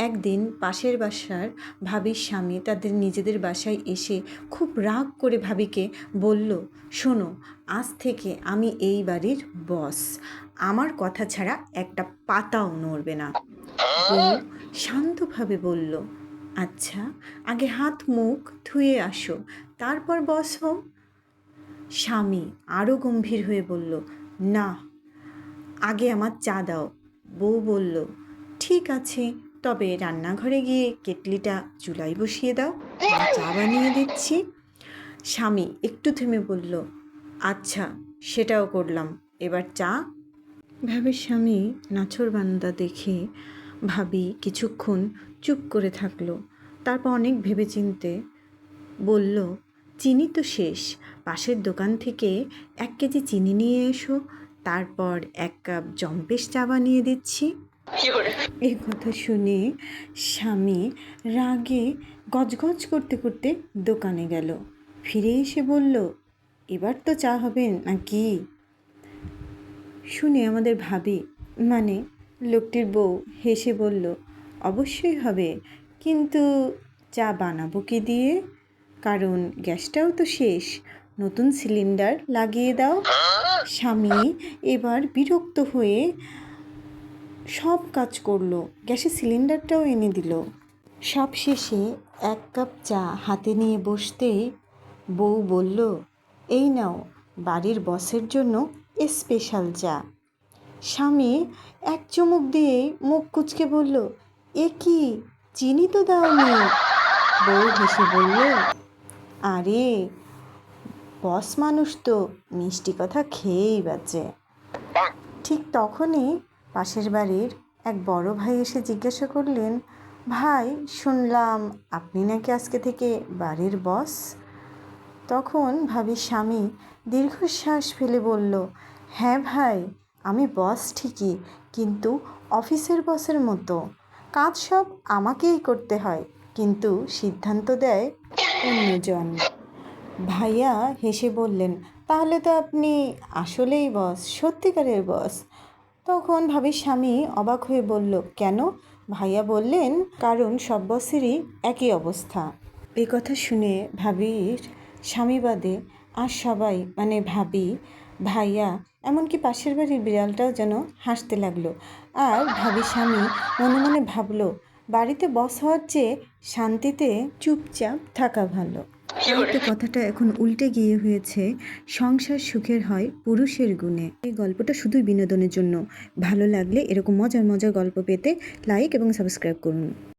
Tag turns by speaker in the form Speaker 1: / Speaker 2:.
Speaker 1: একদিন পাশের বাসার ভাবির স্বামী তাদের নিজেদের বাসায় এসে খুব রাগ করে ভাবিকে বলল, শোনো, আজ থেকে আমি এই বাড়ির বস, আমার কথা ছাড়া একটা পাতাও নড়বে না। বউ শান্তভাবে বলল, আচ্ছা, আগে হাত মুখ ধুয়ে আসো, তারপর বস হও। স্বামী আরও গম্ভীর হয়ে বলল, না, আগে আমার চা দাও। বউ বলল, ঠিক আছে, তবে রান্নাঘরে গিয়ে কেটলিটা চুলায় বসিয়ে দাও, আমি চা বানিয়ে দিচ্ছি। স্বামী একটু থেমে বলল, আচ্ছা, সেটাও করলাম, এবার চা। ভাবির স্বামী নাছোড়বান্দা দেখে ভাবি কিছুক্ষণ চুপ করে থাকলো। তারপর অনেক ভেবেচিন্তে বলল, চিনি তো শেষ, পাশের দোকান থেকে 1 কেজি চিনি নিয়ে এসো, তারপর 1 কাপ জম্পেশ চা বানিয়ে দিচ্ছি। এই কথা শুনে স্বামী রাগে গজগজ করতে করতে দোকানে গেল। ফিরে এসে বলল, এবার তো চা হবে নাকি? শুনে আমাদের ভাবি মানে লোকটির বউ হেসে বলল, অবশ্যই হবে, কিন্তু চা বানাবো কি দিয়ে? কারণ গ্যাসটাও তো শেষ, নতুন সিলিন্ডার লাগিয়ে দাও। স্বামী এবার বিরক্ত হয়ে সব কাজ করলো, গ্যাসের সিলিন্ডারটাও এনে দিল। সব শেষে 1 কাপ চা হাতে নিয়ে বসতেই বউ বলল, এই নাও বাড়ির বসের জন্য স্পেশাল চা। স্বামী এক চুমুক দিয়ে মুখ কুঁচকে বলল, এ কি, চিনি তো দাওনি। বউ হেসে বলল, আরে বস মানুষ তো মিষ্টি কথা খেয়েই বাঁচে। ঠিক তখনই পাশের বাড়ির এক বড় ভাই এসে জিজ্ঞাসা করলেন, ভাই, শুনলাম আপনি নাকি আজকে থেকে বাড়ির বস? তখন ভাবির স্বামী দীর্ঘশ্বাস ফেলে বলল, হ্যাঁ ভাই, আমি বস ঠিকই, কিন্তু অফিসের বসের মতো। কাজ সব আমাকেই করতে হয়, কিন্তু সিদ্ধান্ত দেয় অন্যজন। ভাইয়া হেসে বললেন, তাহলে তো আপনি আসলেই বস, সত্যিকারের বস। তখন ভাবির স্বামী অবাক হয়ে বলল, কেন? ভাইয়া বললেন, কারণ সব বসেরই একই অবস্থা। এই কথা শুনে ভাবির স্বামী বাদে আর সবাই মানে ভাবি, ভাইয়া, এমনকি পাশের বাড়ির বিড়ালটাও যেন হাসতে লাগলো। আর ভাবির স্বামী মনে মনে ভাবলো, বাড়িতে বস হওয়ার চেয়ে শান্তিতে চুপচাপ থাকা ভালো। হয়তো কথাটা এখন উল্টে গিয়ে হয়েছে, সংসার সুখের হয় পুরুষের গুণে। এই গল্পটা শুধুই বিনোদনের জন্য। ভালো লাগলে এরকম মজার মজার গল্প পেতে লাইক এবং সাবস্ক্রাইব করুন।